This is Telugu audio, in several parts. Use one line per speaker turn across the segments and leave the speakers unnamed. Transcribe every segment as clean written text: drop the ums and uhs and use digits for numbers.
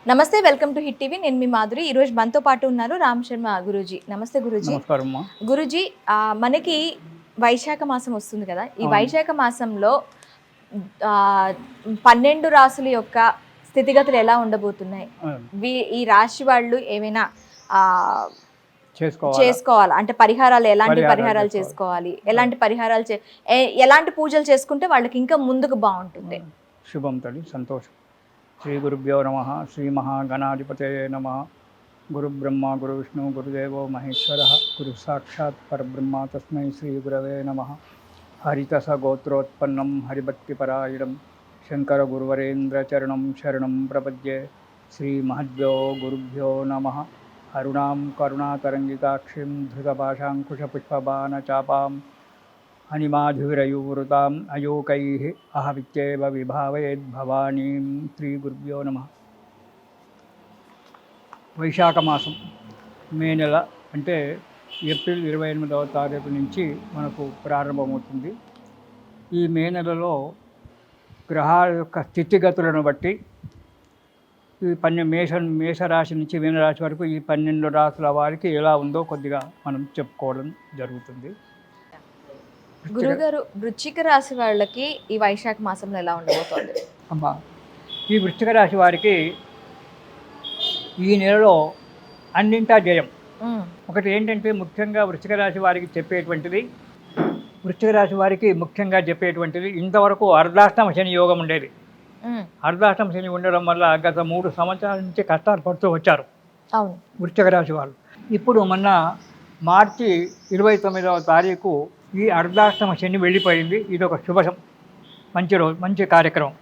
నమస్తే, వెల్కమ్ టు హిట్ టీవీ. నేను మీ మాధురి. ఈరోజు మనతో పాటు ఉన్నారు రామ్ శర్మ గురూజీ. నమస్తే గురూజీ.
నమస్కారం.
గురూజీ, మనకి వైశాఖ మాసం వస్తుంది కదా. ఈ వైశాఖ మాసంలో 12 రాసుల యొక్క స్థితిగతులు ఎలా ఉండబోతున్నాయి? ఈ రాశి వాళ్ళు ఏమైనా చేసుకోవాలి అంటే పరిహారాలు, ఎలాంటి పరిహారాలు చేసుకోవాలి, ఎలాంటి పరిహారాలు ఎలాంటి పూజలు చేసుకుంటే వాళ్ళకి ఇంకా ముందుకు బాగుంటుంది?
శుభం తల్లి, సంతోషం. శ్రీ గురుభ్యో నమ. శ్రీ మహాగణాధిపతయే నమ. గురు బ్రహ్మ గురు విష్ణు గురుదేవో మహేశ్వర గురు సాక్షాత్ పరబ్రహ్మ తస్మై శ్రీ గురవే నమ. హరితస గోత్రోత్పన్నం హరిభక్తిపరాయణం శంకర గురువరేంద్ర చరణం శరణం ప్రపద్యే. శ్రీ మహద్భ్యో గురుభ్యో నమ. అరుణాం కరుణాతరంగితాక్షిం ధృతపాశాంకుశపుష్పబాణ చాపాం అనిమాధురయూవృతాం అయోకైః అహమిత్యేవ విభావయేద్భవానీం. శ్రీ గురుభ్యో నమ. వైశాఖ మాసం మే నెల అంటే ఏప్రిల్ 28వ తారీఖు నుంచి మనకు ప్రారంభమవుతుంది. ఈ మే నెలలో గ్రహాల యొక్క స్థితిగతులను బట్టి ఈ మేషరాశి నుంచి మీనరాశి వరకు ఈ 12 రాశుల వారికి ఎలా ఉందో కొద్దిగా మనం చెప్పుకోవడం జరుగుతుంది.
గురుగారు, వృశ్చిక రాశి వాళ్ళకి ఈ వైశాఖ మాసంలో ఎలా ఉండబోతోంది?
అమ్మా, ఈ వృశ్చిక రాశి వారికి ఈ నెలలో అన్నింటా జయం. ఒకటి ఏంటంటే ముఖ్యంగా వృశ్చిక రాశి వారికి చెప్పేటువంటిది ఇంతవరకు అర్ధాష్టమ శని యోగం ఉండేది. అర్ధాష్టమ శని ఉండడం వల్ల గత 3 సంవత్సరాల నుంచి కష్టాలు పడుతూ వచ్చారు వృశ్చిక రాశి వాళ్ళు. ఇప్పుడు మొన్న మార్చి 29వ తారీఖు ఈ అర్ధాష్టమ శని వెళ్ళిపోయింది. ఇది ఒక శుభం, మంచి రోజు, మంచి కార్యక్రమం.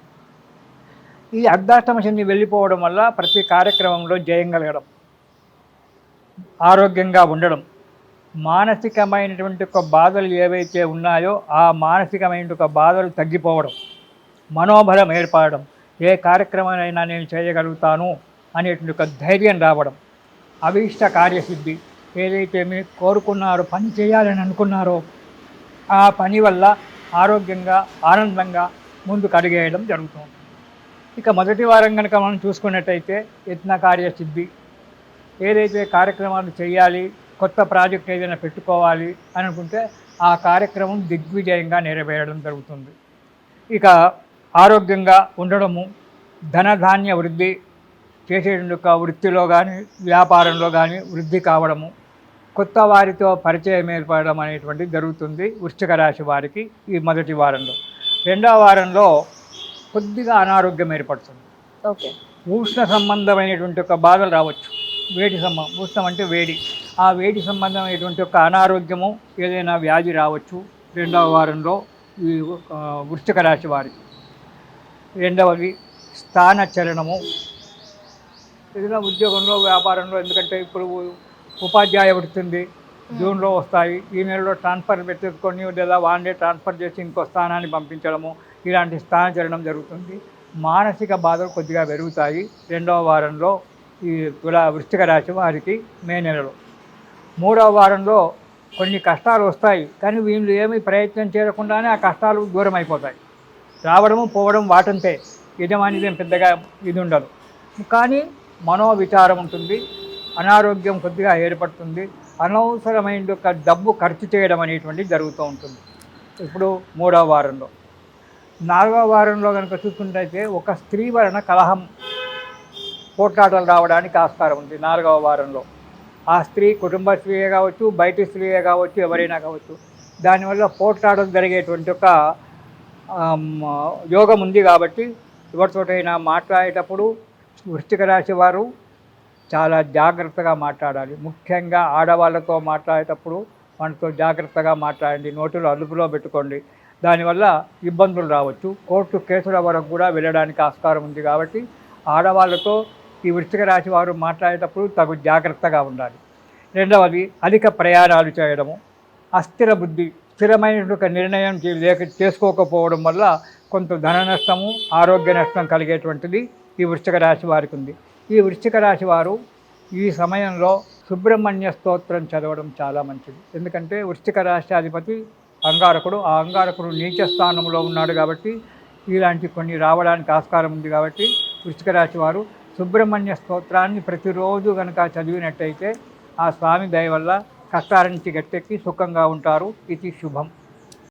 ఈ అర్ధాష్టమ శని వెళ్ళిపోవడం వల్ల ప్రతి కార్యక్రమంలో జయం కలగడం, ఆరోగ్యంగా ఉండడం, మానసికమైనటువంటి ఒక బాధలు ఏవైతే ఉన్నాయో ఆ మానసికమైన ఒక బాధలు తగ్గిపోవడం, మనోబలం ఏర్పడడం, ఏ కార్యక్రమానైనా నేను చేయగలుగుతాను అనేటువంటి ఒక ధైర్యం రావడం, అభీష్ట కార్యసిద్ధి, ఏదైతే మీరు కోరుకున్నారో, పని చేయాలని అనుకున్నారో ఆ పని వల్ల ఆరోగ్యంగా ఆనందంగా ముందుకు అడిగేయడం జరుగుతుంది. ఇక మొదటి వారం కనుక మనం చూసుకున్నట్టయితే యత్న కార్యసిద్ధి, ఏదైతే కార్యక్రమాలు చేయాలి, కొత్త ప్రాజెక్ట్ ఏదైనా పెట్టుకోవాలి అని అనుకుంటే ఆ కార్యక్రమం దిగ్విజయంగా నెరవేరడం జరుగుతుంది. ఇక ఆరోగ్యంగా ఉండడము, ధనధాన్య వృద్ధి, చేసేందుకు వృత్తిలో కానీ వ్యాపారంలో కానీ వృద్ధి కావడము, కొత్త వారితో పరిచయం ఏర్పడడం అనేటువంటిది జరుగుతుంది వృశ్చిక రాశి వారికి ఈ మొదటి వారంలో. రెండవ వారంలో కొద్దిగా అనారోగ్యం ఏర్పడుతుంది. ఉష్ణ సంబంధమైనటువంటి ఒక బాధలు రావచ్చు. ఉష్ణం అంటే వేడి, ఆ వేడి సంబంధమైనటువంటి ఒక అనారోగ్యము, ఏదైనా వ్యాధి రావచ్చు రెండవ వారంలో ఈ వృశ్చిక రాశి వారికి. రెండవది స్థానచలనము, ఏదైనా ఉద్యోగంలో వ్యాపారంలో, ఎందుకంటే ఇప్పుడు ఉపాధ్యాయ వృత్తి జూన్లో వస్తాయి. ఈ నెలలో ట్రాన్స్ఫర్ పెట్టుకొని లేదా వాన్డే ట్రాన్స్ఫర్ చేసి ఇంకో స్థానాన్ని పంపించడము, ఇలాంటి స్థానచలనం జరుగుతుంది. మానసిక బాధలు కొద్దిగా పెరుగుతాయి రెండవ వారంలో ఈ వృశ్చిక రాశి వారికి మే నెలలో. మూడవ వారంలో కొన్ని కష్టాలు వస్తాయి, కానీ వీళ్ళు ఏమీ ప్రయత్నం చేయకుండానే ఆ కష్టాలు దూరం అయిపోతాయి. రావడము పోవడం వాటంతే, యజమానిదేం పెద్దగా ఇది ఉండదు, కానీ మనోవిచారం ఉంటుంది, అనారోగ్యం కొద్దిగా ఏర్పడుతుంది, అనవసరమైన ఒక డబ్బు ఖర్చు చేయడం అనేటువంటిది జరుగుతూ ఉంటుంది ఇప్పుడు మూడవ వారంలో. నాలుగవ వారంలో కనుక చూసుకుంటే ఒక స్త్రీ వలన కలహం, పోట్లాటలు రావడానికి ఆస్కారం ఉంది నాలుగవ వారంలో. ఆ స్త్రీ కుటుంబ స్త్రీయే కావచ్చు, బయటి స్త్రీయే కావచ్చు, ఎవరైనా కావచ్చు, దానివల్ల పోట్లాటలు జరిగేటువంటి ఒక యోగం ఉంది. కాబట్టి ఎవరితోటైనా మాట్లాడేటప్పుడు వృశ్చిక రాశి వారు చాలా జాగ్రత్తగా మాట్లాడాలి. ముఖ్యంగా ఆడవాళ్ళతో మాట్లాడేటప్పుడు మనతో జాగ్రత్తగా మాట్లాడండి, నోటిలో అదుపులో పెట్టుకోండి. దానివల్ల ఇబ్బందులు రావచ్చు, కోర్టు కేసుల వరకు కూడా వెళ్ళడానికి ఆస్కారం ఉంది. కాబట్టి ఆడవాళ్ళతో ఈ వృశ్చిక రాశి వారు మాట్లాడేటప్పుడు తగు జాగ్రత్తగా ఉండాలి. రెండవది అధిక ప్రయాణాలు చేయడము, అస్థిర బుద్ధి, స్థిరమైన ఒక నిర్ణయం చేసుకోకపోవడం వల్ల కొంత ధన నష్టము, ఆరోగ్య నష్టం కలిగేటువంటిది ఈ వృశ్చిక రాశి వారికి ఉంది. ఈ వృశ్చిక రాశి వారు ఈ సమయంలో సుబ్రహ్మణ్య స్తోత్రం చదవడం చాలా మంచిది. ఎందుకంటే వృశ్చిక రాష్ట్రాధిపతి అంగారకుడు, ఆ అంగారకుడు నీచ స్థానంలో ఉన్నాడు కాబట్టి ఇలాంటి కొన్ని రావడానికి ఆస్కారం ఉంది. కాబట్టి వృశ్చిక రాశి వారు సుబ్రహ్మణ్య స్తోత్రాన్ని ప్రతిరోజు కనుక చదివినట్టయితే ఆ స్వామి దయ వల్ల కష్టాల నుంచి గట్టెక్కి సుఖంగా ఉంటారు. ఇది శుభం.